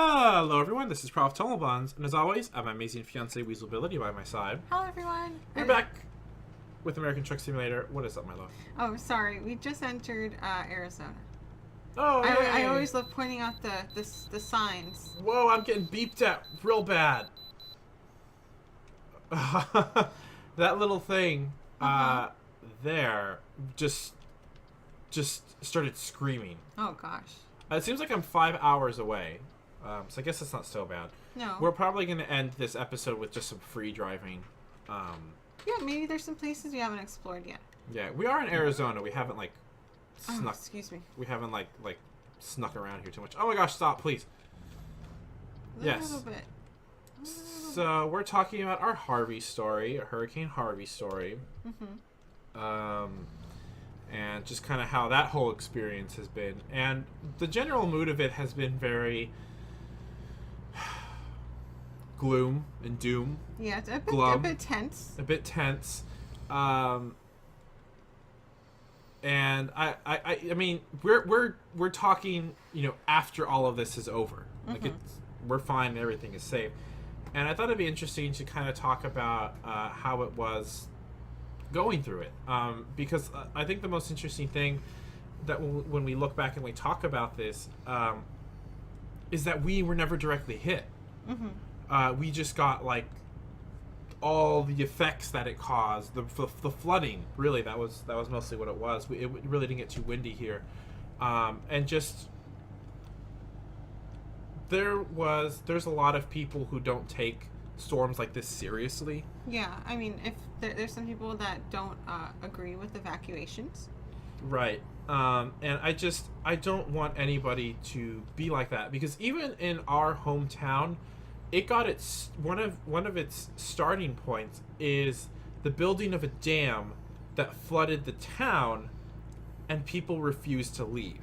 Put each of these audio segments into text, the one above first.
Hello everyone, this is Prof. Tummelbuns, and as always, I have my amazing fiancée Weaselbility by my side. Hello everyone. We're back with American Truck Simulator. What is up, my love? Oh, sorry. We just entered Arizona. Oh, I always love pointing out the signs. Whoa, I'm getting beeped at real bad. That little thing there just started screaming. Oh gosh. It seems like I'm 5 hours away, so I guess it's not so bad. No. We're probably going to end this episode with just some free driving. Yeah, maybe there's some places we haven't explored yet. Yeah, we are in Arizona. We haven't snuck. Oh, excuse me. We haven't like snuck around here too much. Oh my gosh! Stop, please. Yes. A little bit. So we're talking about our Harvey story, Hurricane Harvey story. And just kind of how that whole experience has been, and the general mood of it has been very gloom and doom. Yeah, it's a bit tense. A bit tense. And I mean, we're talking, after all of this is over. Like we're fine and everything is safe. And I thought it'd be interesting to kind of talk about how it was going through it, because I think the most interesting thing that when we look back and we talk about this is that we were never directly hit. We just got all the effects that it caused, the flooding. Really, that was mostly what it was. It really didn't get too windy here, and just there's a lot of people who don't take storms like this seriously. Yeah, I mean, if there's some people that don't agree with evacuations. Right. And I don't want anybody to be like that, because even in our hometown, it got one of its starting points is the building of a dam that flooded the town, and people refused to leave.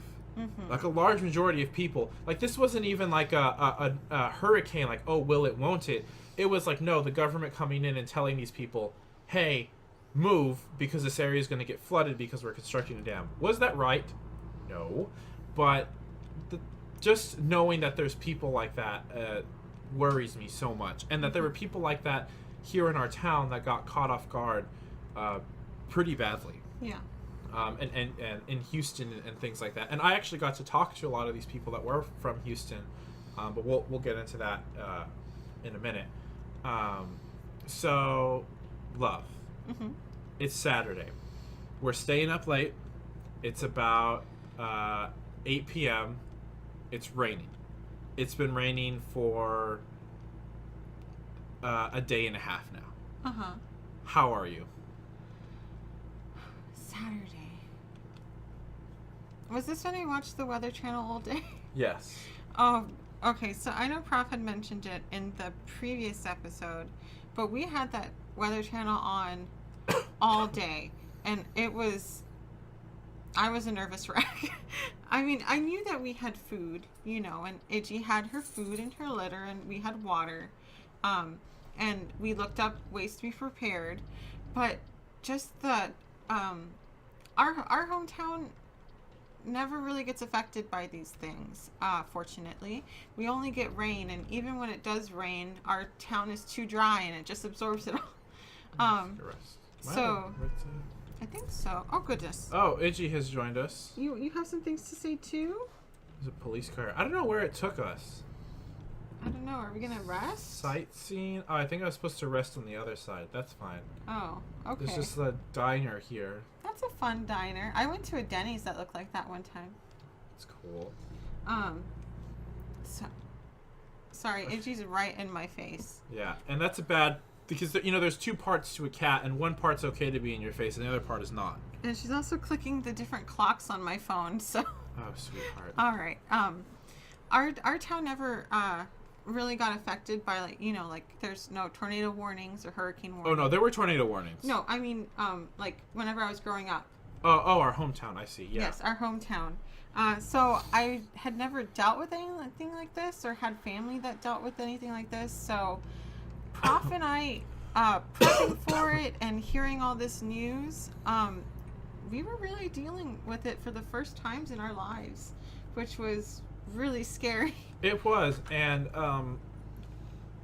Like a large majority of people. Like, this wasn't even like a hurricane, like, oh, will it, won't it? It was like, no, the government coming in and telling these people, hey, move, because this area is going to get flooded because we're constructing a dam. Was that right? No. But just knowing that there's people like that worries me so much. And that there were people like that here in our town that got caught off guard pretty badly. Yeah. And in Houston and things like that. And I actually got to talk to a lot of these people that were from Houston, but we'll get into that in a minute. So, love. It's Saturday. We're staying up late. It's about 8 p.m. It's raining. It's been raining for a day and a half now. How are you? Saturday. Was this when we watched the Weather Channel all day? Yes. Oh, okay. So I know Prof had mentioned it in the previous episode, but we had that Weather Channel on all day, and I was a nervous wreck. I mean, I knew that we had food, and Iggy had her food and her litter, and we had water, and we looked up ways to be prepared, but just the our hometown never really gets affected by these things, fortunately. We only get rain, and even when it does rain, our town is too dry and it just absorbs it all. So I think so. Oh goodness. Oh, Iggy has joined us. You have some things to say too? There's a police car. I don't know where it took us. I don't know. Are we gonna rest? Sightseeing? Oh, I think I was supposed to rest on the other side. That's fine. Oh, okay. There's just a diner here. That's a fun diner. I went to a Denny's that looked like that one time. It's cool. So, sorry, Iggy's right in my face. Yeah, and that's a bad, because there's two parts to a cat, and one part's okay to be in your face, and the other part is not. And she's also clicking the different clocks on my phone. So. Oh, sweetheart. All right. Our town never really got affected by there's no tornado warnings or hurricane warnings. Oh no, there were tornado warnings. No, I mean whenever I was growing up. Oh, our hometown. I see. Yeah. Yes, our hometown. So I had never dealt with anything like this, or had family that dealt with anything like this. So Prof and I prepping for it and hearing all this news, we were really dealing with it for the first times in our lives, which was really scary. It was, and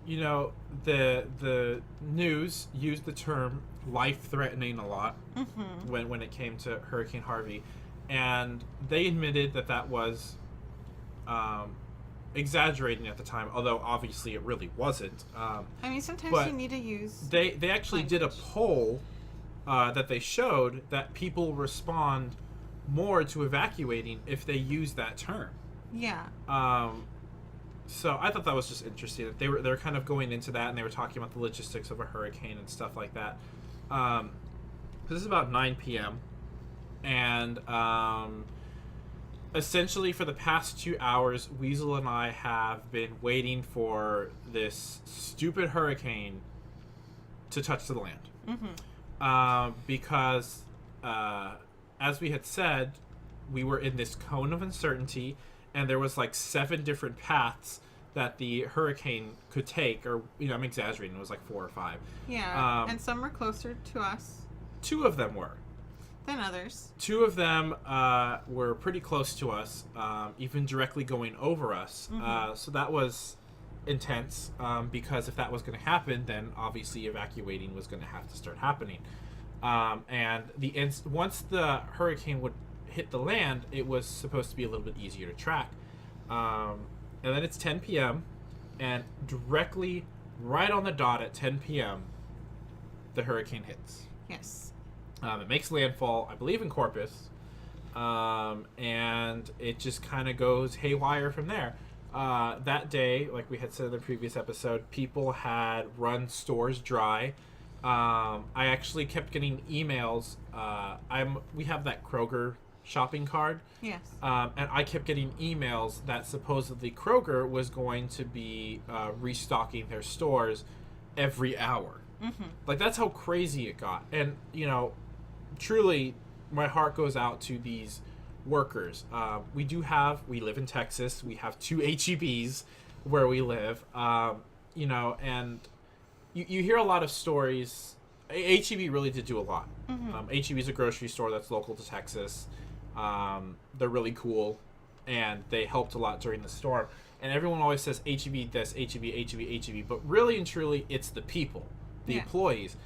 you know, the news used the term life-threatening a lot when it came to Hurricane Harvey, and they admitted that was exaggerating at the time, although obviously it really wasn't. I mean, sometimes you need to use. They actually did a poll that they showed that people respond more to evacuating if they use that term. Yeah. So I thought that was just interesting. That they were kind of going into that, and they were talking about the logistics of a hurricane and stuff like that. This is about 9 p.m. and essentially for the past 2 hours, Weasel and I have been waiting for this stupid hurricane to touch the land. Because as we had said, we were in this cone of uncertainty, and there was like 7 different paths that the hurricane could take, or, you know, I'm exaggerating, it was like 4 or 5. Yeah, and some were closer to us 2 of them were. Than others. 2 of them were pretty close to us, even directly going over us. So that was intense, because if that was going to happen, then obviously evacuating was going to have to start happening. And once the hurricane would hit the land, it was supposed to be a little bit easier to track. And then it's 10 p.m., and directly right on the dot at 10 p.m., the hurricane hits. Yes. It makes landfall, I believe, in Corpus, and it just kind of goes haywire from there. That day, like we had said in the previous episode, people had run stores dry. I actually kept getting emails. We have that Kroger shopping card. Yes. And I kept getting emails that supposedly Kroger was going to be restocking their stores every hour. Like, that's how crazy it got. And, you know, truly, my heart goes out to these workers. We live in Texas. We have 2 HEBs where we live. You know, and you hear a lot of stories. HEB really did do a lot. HEB is a grocery store that's local to Texas. They're really cool, and they helped a lot during the storm. And everyone always says HEB this, HEB, but really and truly, it's the people, the employees,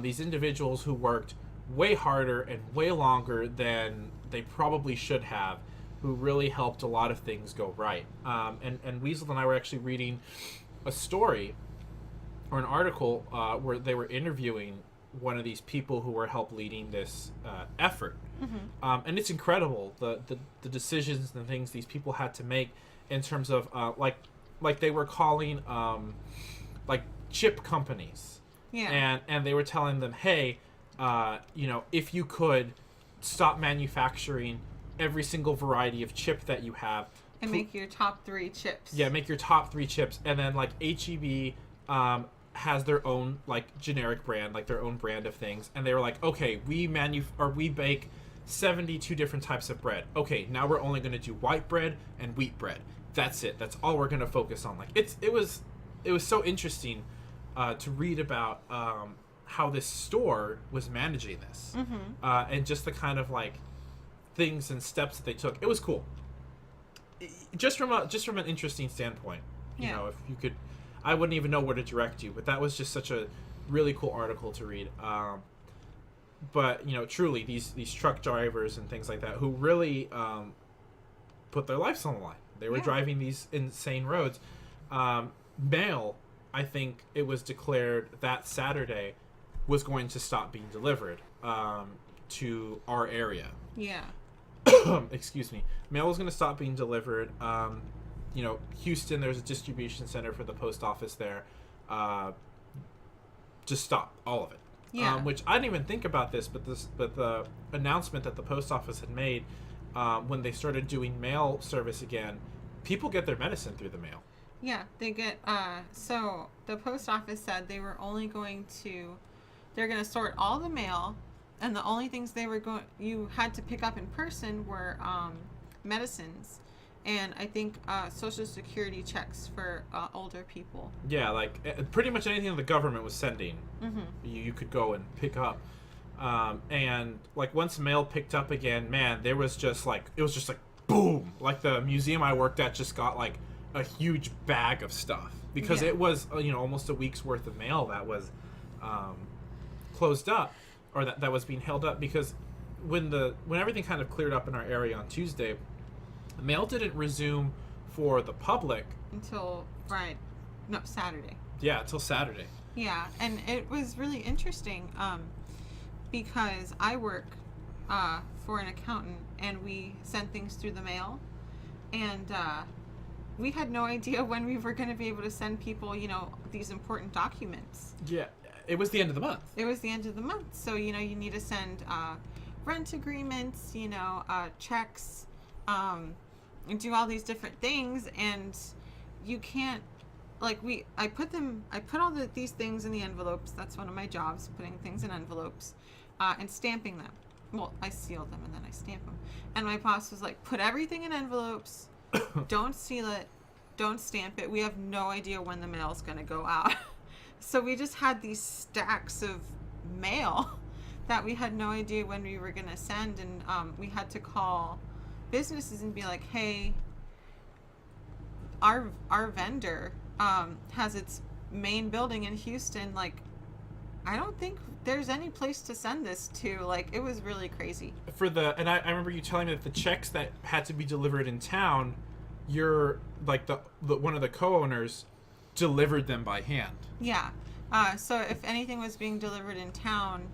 these individuals who worked way harder and way longer than they probably should have, who really helped a lot of things go right. And Weasel and I were actually reading a story or an article where they were interviewing one of these people who were leading this effort. And it's incredible, the decisions and things these people had to make in terms of like they were calling like chip companies. And they were telling them, hey, you know, if you could stop manufacturing every single variety of chip that you have, and make your top 3 chips. Yeah, make your top 3 chips. And then like HEB has their own like generic brand, like their own brand of things. And they were like, okay, we bake 72 different types of bread. Okay, now we're only going to do white bread and wheat bread. That's it. That's all we're going to focus on. Like, it was so interesting to read about how this store was managing this, and just the kind of like things and steps that they took. It was cool. Just from an interesting standpoint. You know, if you could, I wouldn't even know where to direct you, but that was just such a really cool article to read. But you know, truly, these truck drivers and things like that who really put their lives on the line. They were driving these insane roads. Mail, I think it was declared that Saturday, was going to stop being delivered to our area. Yeah. Excuse me. Mail was going to stop being delivered. You know, Houston, there's a distribution center for the post office there. Just stop all of it. Yeah. Which I didn't even think about this, but the announcement that the post office had made when they started doing mail service again, people get their medicine through the mail. Yeah, they get. So the post office said they were only going to. They're going to sort all the mail, and the only things you had to pick up in person were medicines, and I think Social Security checks for older people. Yeah, like pretty much anything that the government was sending, you could go and pick up. And like once mail picked up again, man, it was just like boom, like the museum I worked at just got like a huge bag of stuff because Yeah. it was almost a week's worth of mail that was closed up, or that was being held up because when everything kind of cleared up in our area on Tuesday, mail didn't resume for the public Until Saturday. Yeah, until Saturday. Yeah, and it was really interesting because I work for an accountant, and we send things through the mail, and we had no idea when we were going to be able to send people, these important documents. Yeah, it was the end of the month. It was the end of the month, so you need to send rent agreements, checks, and do all these different things, and you can't. I put all these things in the envelopes. That's one of my jobs, putting things in envelopes, and stamping them. Well, I seal them and then I stamp them. And my boss was like, put everything in envelopes, don't seal it, don't stamp it. We have no idea when the mail's going to go out. So we just had these stacks of mail that we had no idea when we were going to send. And we had to call businesses and be like, hey, our vendor has its main building in Houston. Like, I don't think there's any place to send this to. Like, it was really crazy. And I remember you telling me that the checks that had to be delivered in town, you're like the one of the co-owners delivered them by hand. Yeah. So if anything was being delivered in town,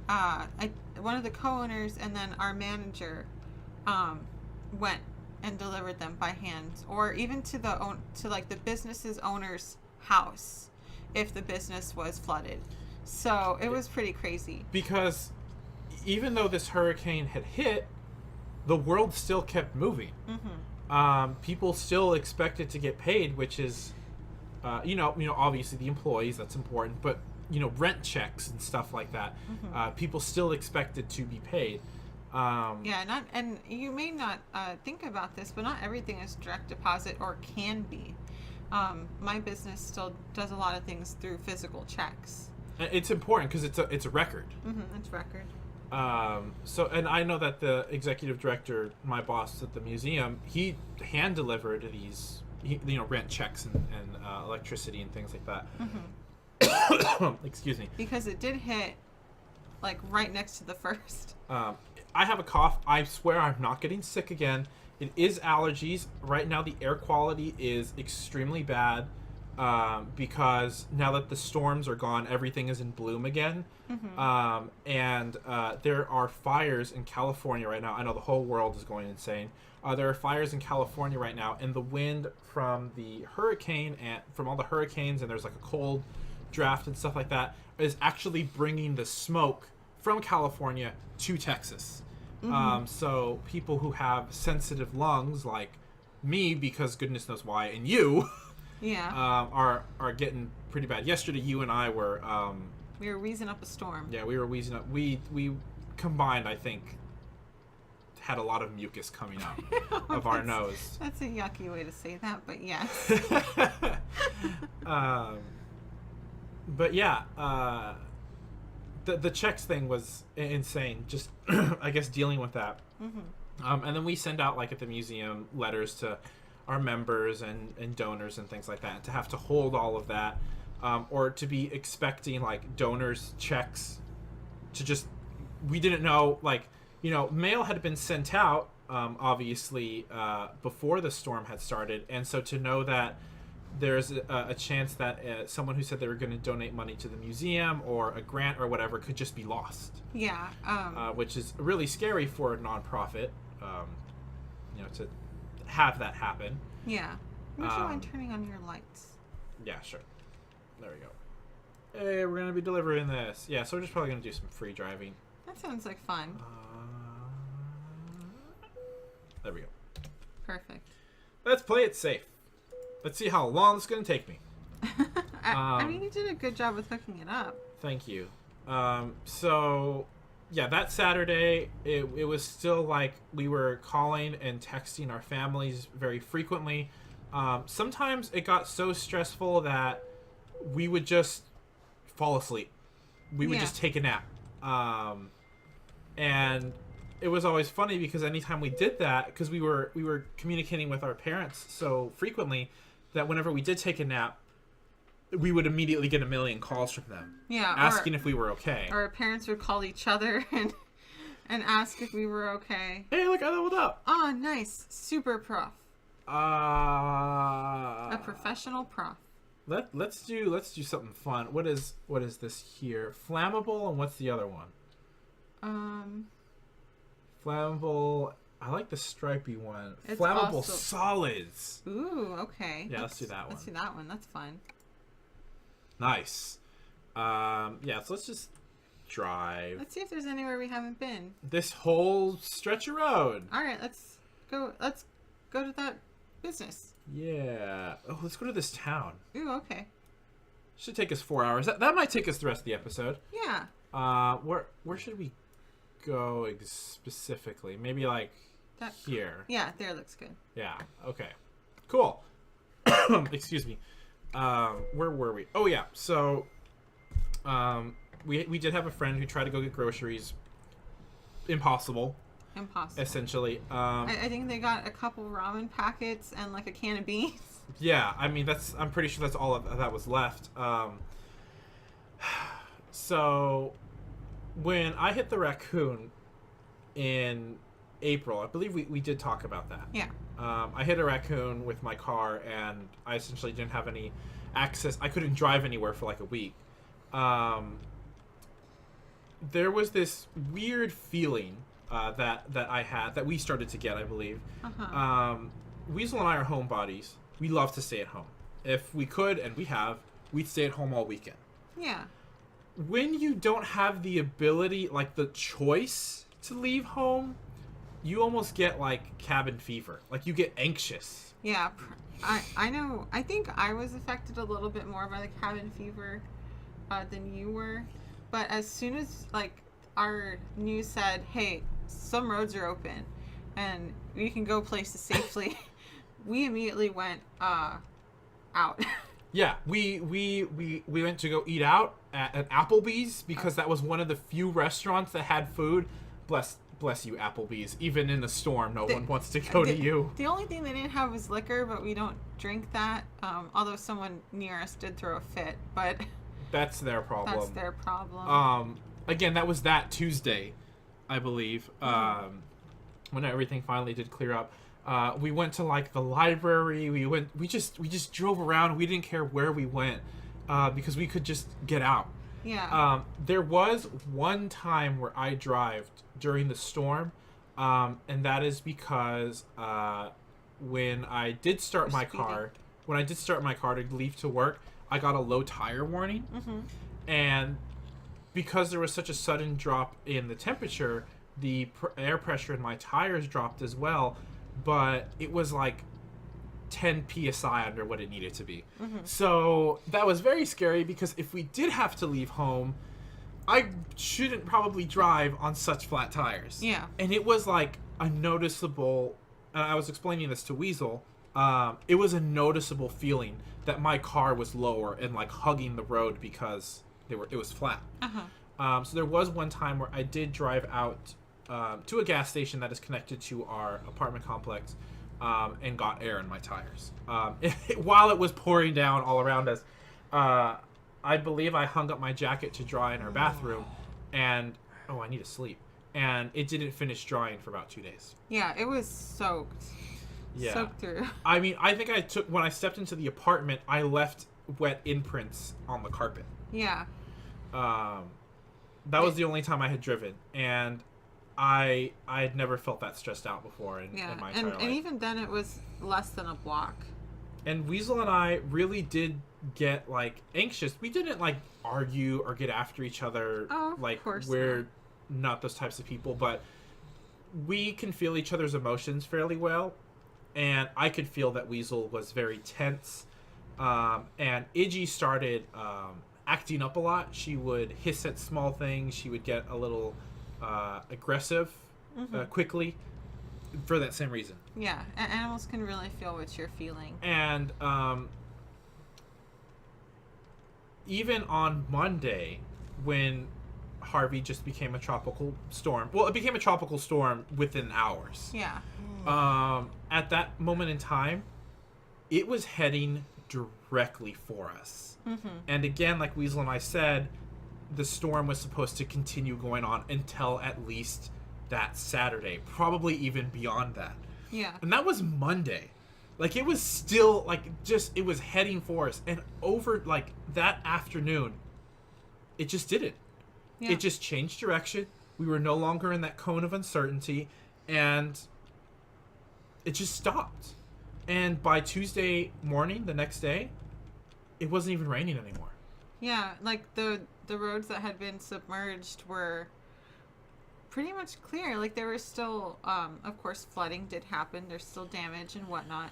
one of the co-owners and then our manager went and delivered them by hand, or even to the business's owner's house if the business was flooded. So it was pretty crazy. Because even though this hurricane had hit, the world still kept moving. Mm-hmm. People still expected to get paid, which is, obviously the employees, that's important, but rent checks and stuff like that. Mm-hmm. People still expected to be paid. And you may not think about this, but not everything is direct deposit or can be. My business still does a lot of things through physical checks. It's important because it's a record. Mm-hmm, it's record. And I know that the executive director, my boss at the museum, he hand delivered these, rent checks and electricity and things like that. Mm-hmm. Excuse me. Because it did hit, like, right next to the first. I have a cough. I swear I'm not getting sick again. It is allergies. Right now the air quality is extremely bad because now that the storms are gone, everything is in bloom again. Mm-hmm. And there are fires in California right now. I know the whole world is going insane. There are fires in California right now, and the wind from the hurricane and from all the hurricanes, and there's like a cold draft and stuff like that, is actually bringing the smoke from California to Texas. Mm-hmm. So people who have sensitive lungs, like me, because goodness knows why, and you, are getting pretty bad. Yesterday, you and I were we were wheezing up a storm. Yeah, we were wheezing up. We combined, I think, had a lot of mucus coming out of our nose. That's a yucky way to say that, but yes. But yeah. The checks thing was insane. Just, I guess, dealing with that. Mm-hmm. And then we send out, like, at the museum, letters to our members and donors and things like that. And to have to hold all of that, or to be expecting, like, donors' checks to just... We didn't know, like, mail had been sent out, obviously, before the storm had started. And so to know that there's a chance that someone who said they were going to donate money to the museum or a grant or whatever could just be lost. Yeah. Which is really scary for a nonprofit, to have that happen. Yeah. Would you mind turning on your lights? Yeah, sure. There we go. Hey, we're going to be delivering this. Yeah, so we're just probably going to do some free driving. That sounds like fun. There we go. Perfect. Let's play it safe. Let's see how long it's going to take me. I mean, you did a good job with hooking it up. Thank you. So, yeah, that Saturday, it was still like we were calling and texting our families very frequently. Sometimes it got so stressful that we would just fall asleep. We would just take a nap. And it was always funny because anytime we did that, because we were communicating with our parents so frequently that whenever we did take a nap, we would immediately get a million calls from them. Yeah. Asking if we were okay. Or our parents would call each other and ask if we were okay. Hey, look, I leveled up. Oh, nice. Super prof. A professional prof. Let's do something fun. What is this here? Flammable, and what's the other one? Flammable. I like the stripy one. Flammable also... solids. Ooh, okay. Yeah, let's do that one. Let's do that one. That's fun. Nice. Yeah, so let's just drive. Let's see if there's anywhere we haven't been. This whole stretch of road. All right, let's go to that business. Yeah. Oh, let's go to this town. Ooh, okay. Should take us 4 hours. That might take us the rest of the episode. Yeah. Where should we go specifically? Maybe like here. Yeah, there looks good. Yeah. Okay. Cool. Excuse me. Where were we? Oh yeah. So, we did have a friend who tried to go get groceries. Impossible. Essentially. I think they got a couple ramen packets and like a can of beans. Yeah, I mean I'm pretty sure that's all that was left. So when I hit the raccoon in April, I believe we did talk about that. Yeah. I hit a raccoon with my car, and I essentially didn't have any access. I couldn't drive anywhere for like a week. There was this weird feeling that I had, that we started to get, I believe. Uh-huh. Weasel and I are homebodies. We love to stay at home. If we could, and we have, we'd stay at home all weekend. Yeah. When you don't have the ability, like the choice to leave home, you almost get like cabin fever. Like you get anxious. Yeah. I know. I think I was affected a little bit more by the cabin fever than you were. But as soon as like our news said, hey, some roads are open and we can go places safely, we immediately went out. Yeah, we went to go eat out at Applebee's because that was one of the few restaurants that had food. Bless you, Applebee's. Even in the storm, no one wants to go to you. The only thing they didn't have was liquor, but we don't drink that. Although someone near us did throw a fit, but that's their problem. That's their problem. Again, that was that Tuesday, I believe. When everything finally did clear up. We went to like the library. We just drove around. We didn't care where we went because we could just get out. Yeah. There was one time where I drove during the storm, and that is because when I did start my car to leave to work, I got a low tire warning, and because there was such a sudden drop in the temperature, the air pressure in my tires dropped as well. But it was like 10 psi under what it needed to be. So that was very scary because if we did have to leave home, I shouldn't probably drive on such flat tires. Yeah. And it was like a noticeable, I was explaining this to Weasel, it was a noticeable feeling that my car was lower and like hugging the road because it was flat. So there was one time where I did drive out to a gas station that is connected to our apartment complex, and got air in my tires. While it was pouring down all around us, I believe I hung up my jacket to dry in our bathroom, and I need to sleep. And it didn't finish drying for about 2 days. Yeah, it was soaked. Yeah. Soaked through. I mean, I think when I stepped into the apartment, I left wet imprints on the carpet. Yeah. That was the only time I had driven, and I had never felt that stressed out before in my entire life. And even then it was less than a block. And Weasel and I really did get like anxious. We didn't like argue or get after each other. Oh, like of course we're not those types of people, but we can feel each other's emotions fairly well. And I could feel that Weasel was very tense. And Iggy started acting up a lot. She would hiss at small things. She would get a little aggressive quickly for that same reason. Yeah, animals can really feel what you're feeling. And even on Monday, when Harvey just became a tropical storm. Well, it became a tropical storm within hours. Yeah. At that moment in time, it was heading directly for us. Mm-hmm. And again, like Weasel and I said, the storm was supposed to continue going on until at least that Saturday, probably even beyond that. Yeah. And that was Monday. Like, it was still, like, just, it was heading for us. And over, like, that afternoon, it just didn't. Yeah. It just changed direction. We were no longer in that cone of uncertainty. And it just stopped. And by Tuesday morning, the next day, it wasn't even raining anymore. Yeah, like, the roads that had been submerged were pretty much clear. Like, there was still, of course, flooding did happen. There's still damage and whatnot.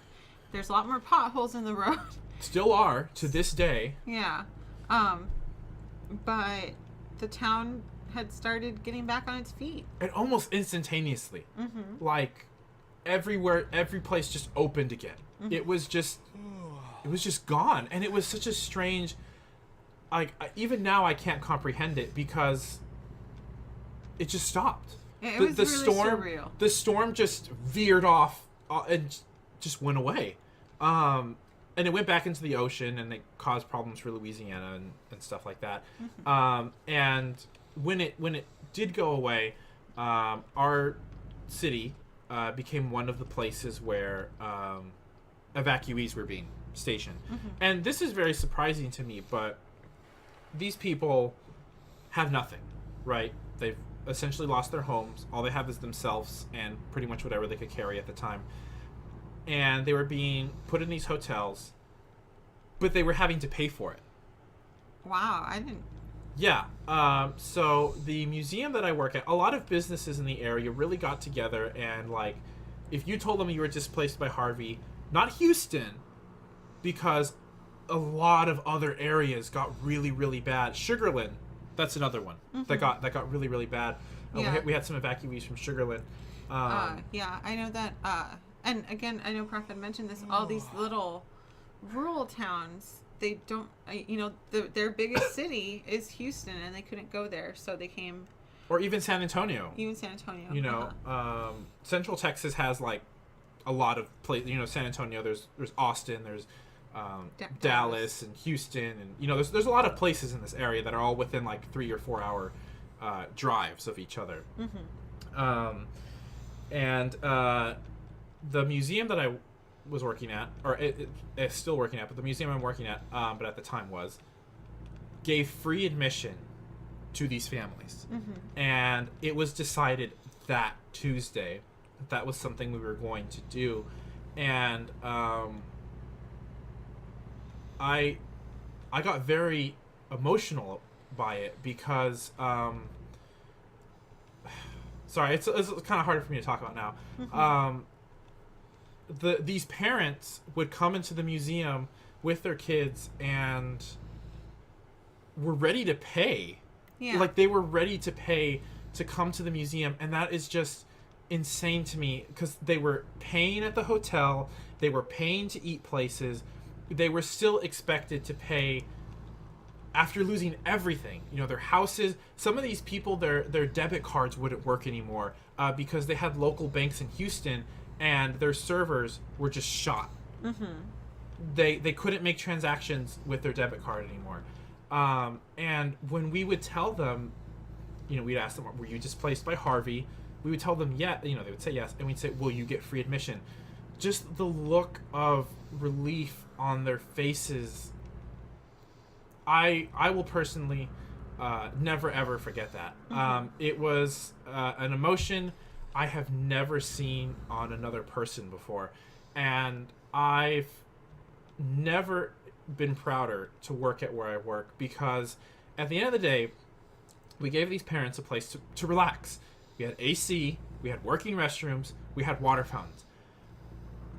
There's a lot more potholes in the road. Still are, to this day. Yeah. But the town had started getting back on its feet. And almost instantaneously. Mm-hmm. Like, everywhere, every place just opened again. Mm-hmm. It was just gone. And it was such a strange, like, even now I can't comprehend it because it just stopped. It was the really storm, surreal. The storm just veered off and just went away. And it went back into the ocean, and it caused problems for Louisiana and stuff like that. Mm-hmm. And when it did go away, our city became one of the places where evacuees were being stationed. Mm-hmm. And this is very surprising to me, but these people have nothing, right? They've essentially lost their homes. All they have is themselves and pretty much whatever they could carry at the time. And they were being put in these hotels, but they were having to pay for it. Wow, I didn't... Yeah. So the museum that I work at, a lot of businesses in the area really got together and, like, if you told them you were displaced by Harvey, not Houston, because a lot of other areas got really, really bad. Sugarland, that's another one that got really, really bad. Yeah. We had some evacuees from Sugarland. Yeah, I know that. And again, I know Prof had mentioned this. All these little rural towns, they don't. Their biggest city is Houston, and they couldn't go there, so they came. Or even San Antonio. Even San Antonio. Central Texas has, like, a lot of places. San Antonio. There's Austin. There's Dallas and Houston, and there's a lot of places in this area that are all within, like, 3 or 4 hour drives of each other. Mm-hmm. And the museum that I was working at, or it's still working at, but the museum I'm working at, but at the time gave free admission to these families. Mm-hmm. And it was decided that Tuesday that was something we were going to do. And I got very emotional by it because sorry, it's kind of harder for me to talk about now. Mm-hmm. These parents would come into the museum with their kids and were ready to pay. Yeah. Like, they were ready to pay to come to the museum, and that is just insane to me because they were paying at the hotel, they were paying to eat places, they were still expected to pay after losing everything. Their houses. Some of these people, their debit cards wouldn't work anymore because they had local banks in Houston and their servers were just shot. Mm-hmm. They couldn't make transactions with their debit card anymore. And when we would tell them, we'd ask them, were you displaced by Harvey? We would tell them, yeah. They would say yes. And we'd say, will you get free admission? Just the look of relief on their faces. I will personally never, ever forget that. Mm-hmm. It was an emotion I have never seen on another person before. And I've never been prouder to work at where I work because at the end of the day, we gave these parents a place to relax. We had AC, we had working restrooms, we had water fountains.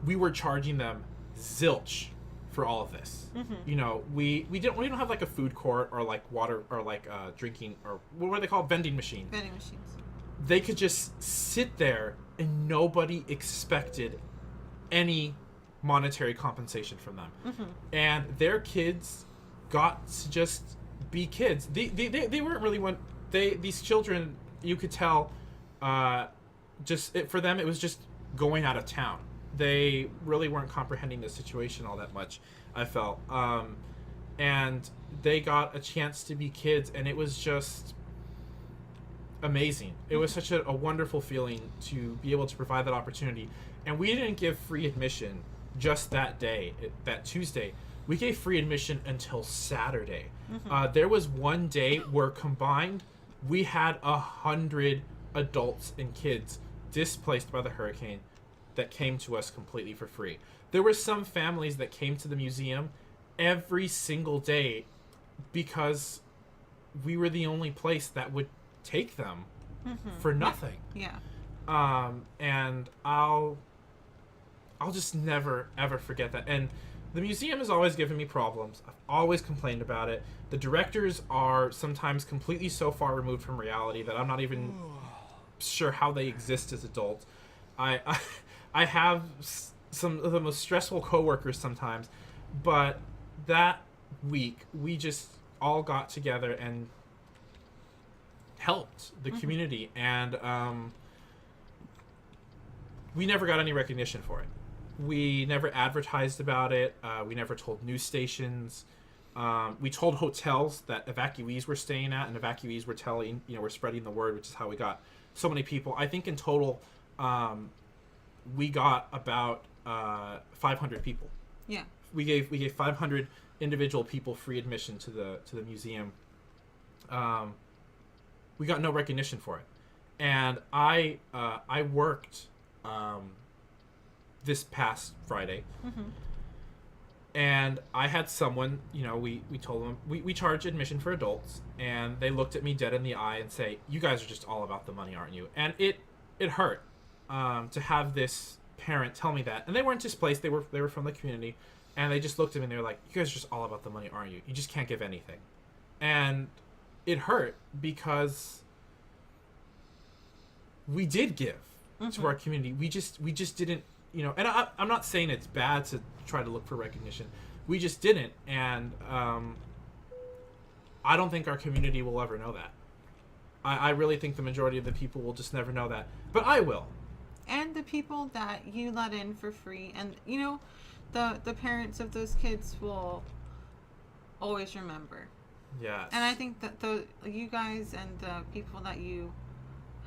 We were charging them zilch for all of this. Mm-hmm. We don't have, like, a food court or, like, water or, like, drinking, or what are they called? Vending machines. Vending machines. They could just sit there and nobody expected any monetary compensation from them. Mm-hmm. And their kids got to just be kids. They weren't really these children, you could tell, for them it was just going out of town. They really weren't comprehending the situation all that much, I felt. And they got a chance to be kids, and it was just amazing. It was such a wonderful feeling to be able to provide that opportunity. And we didn't give free admission just that day, that Tuesday. We gave free admission until Saturday. There was one day where combined, we had 100 adults and kids displaced by the hurricane that came to us completely for free. There were some families that came to the museum every single day because we were the only place that would take them for nothing. Yeah. And I'll just never ever forget that. And the museum has always given me problems. I've always complained about it. The directors are sometimes completely so far removed from reality that I'm not even sure how they exist as adults. I have some of the most stressful coworkers sometimes, but that week we just all got together and helped the community, and we never got any recognition for it. We never advertised about it. We never told news stations. We told hotels that evacuees were staying at, and evacuees were telling, we're spreading the word, which is how we got so many people. I think in total, we got about 500 people. Yeah. We gave 500 individual people free admission to the museum. We got no recognition for it, and I worked this past Friday, and I had someone, we told them we charge admission for adults, and they looked at me dead in the eye and say, "You guys are just all about the money, aren't you?" And it hurt to have this parent tell me that, and they weren't displaced; they were from the community, and they just looked at me and they were like, "You guys are just all about the money, aren't you? You just can't give anything," and it hurt because we did give to our community. We just didn't, and I'm not saying it's bad to try to look for recognition. We just didn't, and I don't think our community will ever know that. I really think the majority of the people will just never know that, but I will. And the people that you let in for free, and the parents of those kids will always remember. Yes. And I think that you guys and the people that you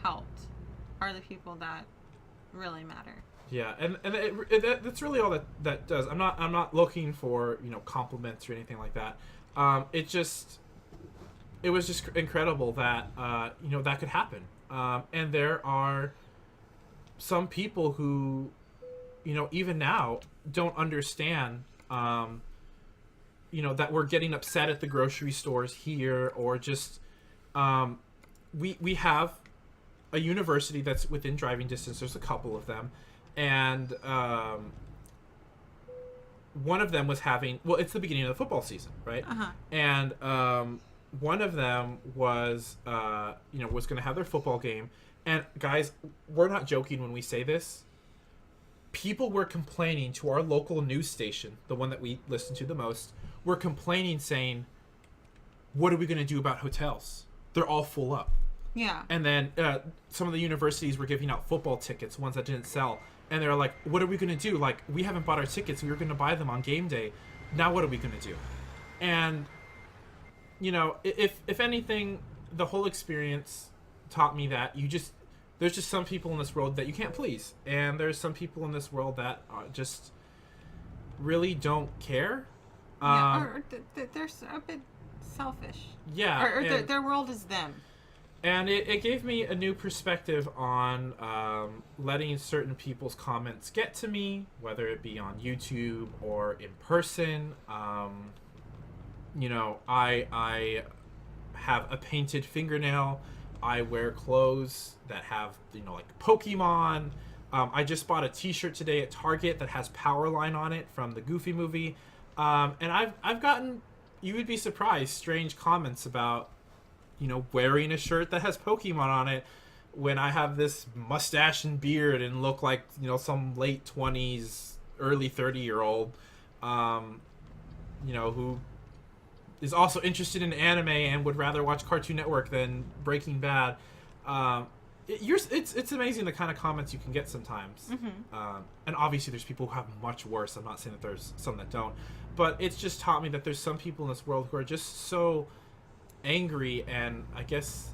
helped are the people that really matter. Yeah, and that's really all that does. I'm not looking for compliments or anything like that. It was just incredible that that could happen. And there are some people who even now don't understand that we're getting upset at the grocery stores here, or just we have a university that's within driving distance. There's a couple of them, and one of them was having, it's the beginning of the football season, right? And one of them was was going to have their football game, and guys, we're not joking when we say this. People were complaining to our local news station, the one that we listen to the most, were complaining, saying, "What are we going to do about hotels? They're all full up." Yeah. And then some of the universities were giving out football tickets, ones that didn't sell. And they were like, "What are we going to do? Like, we haven't bought our tickets. We were going to buy them on game day. Now what are we going to do?" And, if anything, the whole experience taught me that there's just some people in this world that you can't please. And there's some people in this world that just really don't care. Or they're a bit selfish. Yeah. Or their world is them. And it gave me a new perspective on letting certain people's comments get to me, whether it be on YouTube or in person. I have a painted fingernail. I wear clothes that have, like Pokemon. I just bought a T-shirt today at Target that has Powerline on it from the Goofy movie. And I've gotten, you would be surprised, strange comments about wearing a shirt that has Pokemon on it when I have this mustache and beard and look like, some late 20s, early 30-year-old, who is also interested in anime and would rather watch Cartoon Network than Breaking Bad. It's amazing the kind of comments you can get sometimes. And obviously there's people who have much worse. I'm not saying that there's some that don't, but it's just taught me that there's some people in this world who are just so angry and I guess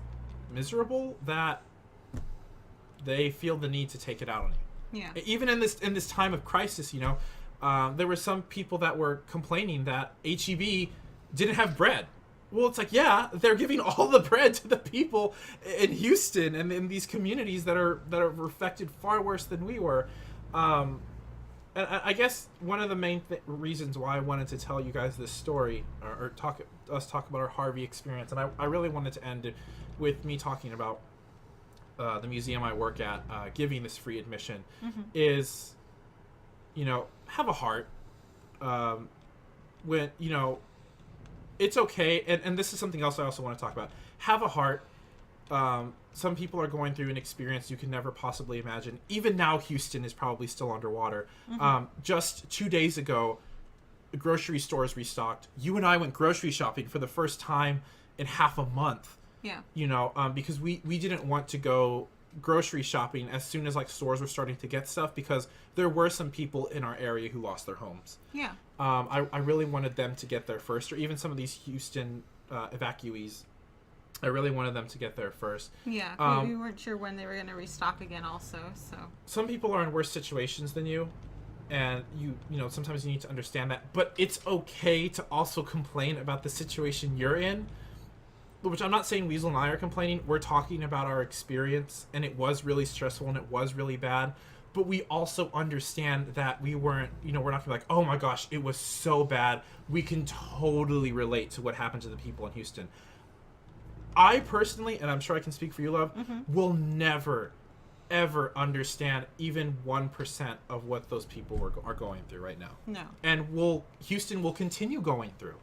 miserable that they feel the need to take it out on you. Yeah. Even in this time of crisis, there were some people that were complaining that HEB didn't have bread. Well, it's like, yeah, they're giving all the bread to the people in Houston and in these communities that are affected far worse than we were. And I guess one of the main reasons why I wanted to tell you guys this story or talk about our Harvey experience, and I really wanted to end it with me talking about the museum I work at giving this free admission, is, have a heart. When, it's okay, and this is something else I also want to talk about. Have a heart. Some people are going through an experience you can never possibly imagine. Even now, Houston is probably still underwater. Just 2 days ago, the grocery stores restocked. You and I went grocery shopping for the first time in half a month. Yeah. Because we didn't want to go grocery shopping as soon as stores were starting to get stuff, because there were some people in our area who lost their homes. Yeah. I really wanted them to get there first, or even some of these Houston evacuees. I really wanted them to get there first. Yeah, we weren't sure when they were going to restock again also, so. Some people are in worse situations than you, and sometimes you need to understand that. But it's okay to also complain about the situation you're in, which I'm not saying Weasel and I are complaining. We're talking about our experience, and it was really stressful, and it was really bad. But we also understand that we weren't, we're not going to be like, oh my gosh, it was so bad. We can totally relate to what happened to the people in Houston. I personally, and I'm sure I can speak for you, Love, will never, ever understand even 1% of what those people are going through right now. No. And Houston will continue going through.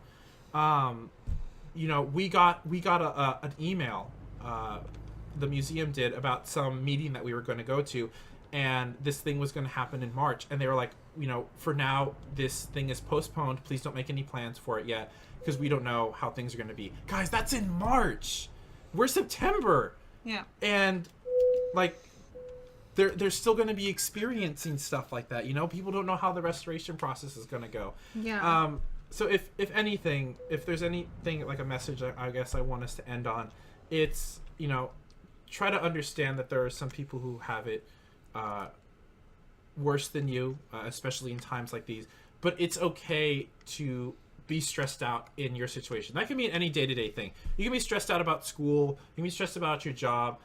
We got an email, the museum did, about some meeting that we were going to go to, and this thing was going to happen in March, and they were like, for now, this thing is postponed. Please don't make any plans for it yet, because we don't know how things are going to be. Guys, that's in March. We're September. Yeah. And, they're still going to be experiencing stuff like that. People don't know how the restoration process is going to go. Yeah. So if anything, if there's anything, a message I guess I want us to end on, it's, try to understand that there are some people who have it worse than you, especially in times like these. But it's okay to be stressed out in your situation. That can be in any day-to-day thing. You can be stressed out about school. You can be stressed about your job,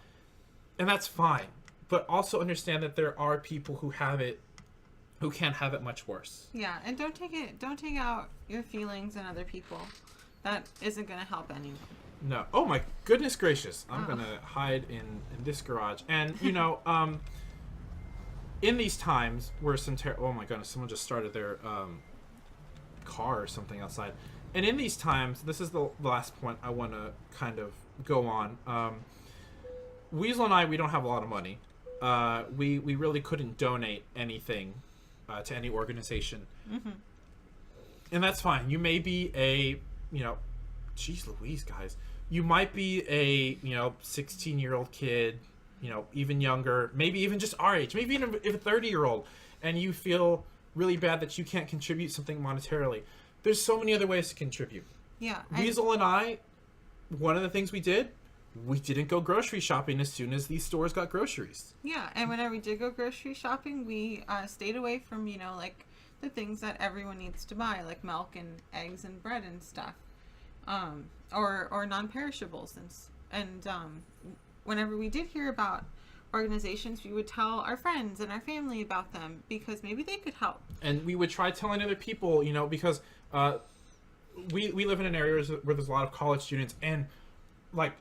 and that's fine. But also understand that there are people who can have it much worse. Yeah, and don't take out your feelings on other people. That isn't going to help anyone. No. Oh my goodness gracious. I'm going to hide in this garage. And, in these times where oh my goodness, someone just started their car or something outside. And in these times, this is the last point I want to kind of go on. Weasel and I, we don't have a lot of money. We really couldn't donate anything to any organization. And that's fine. You may be geez Louise, guys. You might be a, 16-year-old kid, even younger, maybe even just our age, maybe even a 30-year-old, and you feel really bad that you can't contribute something monetarily. There's so many other ways to contribute. Yeah. Weasel and I, one of the things we did, we didn't go grocery shopping as soon as these stores got groceries. Yeah, and whenever we did go grocery shopping, we stayed away from, the things that everyone needs to buy, like milk and eggs and bread and stuff, or non-perishables. And whenever we did hear about organizations, we would tell our friends and our family about them, because maybe they could help. And we would try telling other people, because we live in an area where there's a lot of college students, and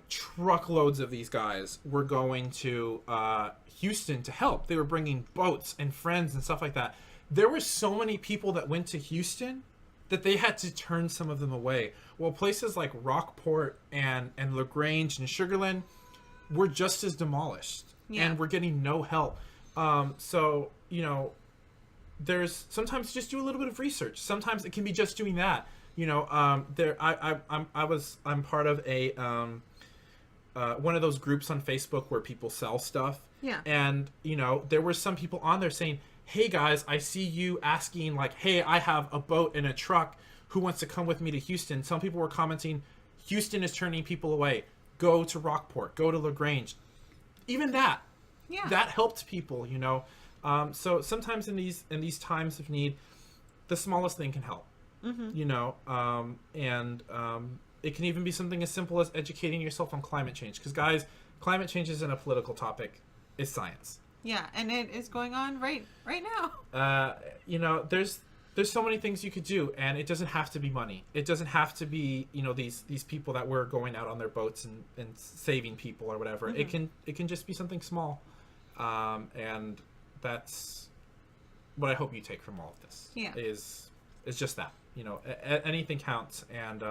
truckloads of these guys were going to Houston to help. They were bringing boats and friends and stuff like that. There were so many people that went to Houston that they had to turn some of them away. Well, places like Rockport and LaGrange and Sugarland were just as demolished. Yeah. And we're getting no help. There's sometimes just do a little bit of research. Sometimes it can be just doing that. You know, I'm part of a one of those groups on Facebook where people sell stuff. Yeah. And you know, there were some people on there saying, "Hey guys, I see you asking like, hey, I have a boat and a truck. Who wants to come with me to Houston?" Some people were commenting, "Houston is turning people away. Go to Rockport. Go to LaGrange." Even that, Yeah. that helped people. You know, so sometimes in these times of need, the smallest thing can help. Mm-hmm. You know, it can even be something as simple as educating yourself on climate change. Because guys, climate change isn't a political topic; it's science. Yeah, and it is going on right now. You know, there's so many things you could do, and it doesn't have to be money. It doesn't have to be, you know, these people that were going out on their boats and saving people or whatever. Mm-hmm. It can just be something small, and that's what I hope you take from all of this. Yeah. Is just that, you know, anything counts. And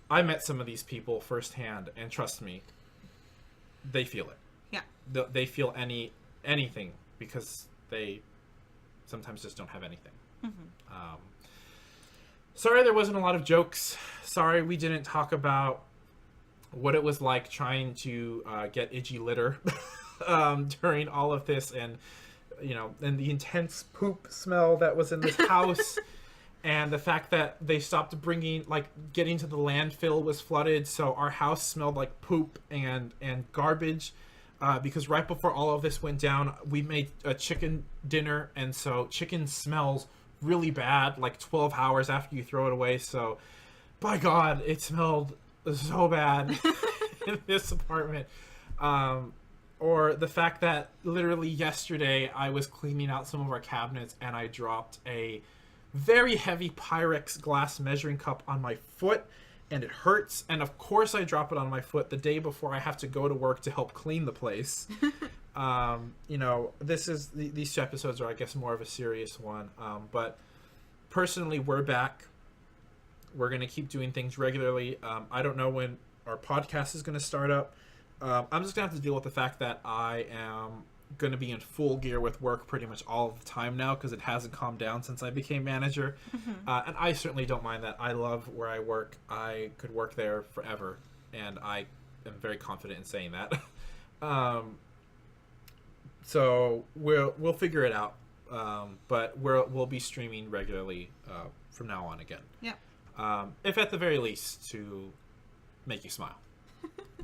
I met some of these people firsthand, and trust me, they feel it. Yeah. They feel anything because they sometimes just don't have anything. Mm-hmm. Sorry there wasn't a lot of jokes. Sorry we didn't talk about what it was like trying to get Iggy litter during all of this, and you know, and the intense poop smell that was in this house. And the fact that they stopped bringing, like, getting to the landfill was flooded, so our house smelled like poop and garbage. Because right before all of this went down, we made a chicken dinner, and so chicken smells really bad, like 12 hours after you throw it away. So, by God, it smelled so bad in this apartment. Or the fact that literally yesterday I was cleaning out some of our cabinets and I dropped a very heavy Pyrex glass measuring cup on my foot, and it hurts. And of course I drop it on my foot the day before I have to go to work to help clean the place. You know, these two episodes are, I guess, more of a serious one. But personally, we're back. We're going to keep doing things regularly. I don't know when our podcast is going to start up. I'm just going to have to deal with the fact that I am going to be in full gear with work pretty much all of the time now, because it hasn't calmed down since I became manager. Mm-hmm. And I certainly don't mind that. I love where I work. I could work there forever, and I am very confident in saying that. So we'll figure it out. But we'll be streaming regularly from now on again. Yeah. If at the very least to make you smile.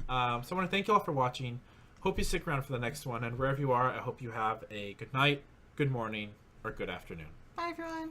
So I want to thank you all for watching. Hope you stick around for the next one, and wherever you are, I hope you have a good night, good morning, or good afternoon. Bye, everyone.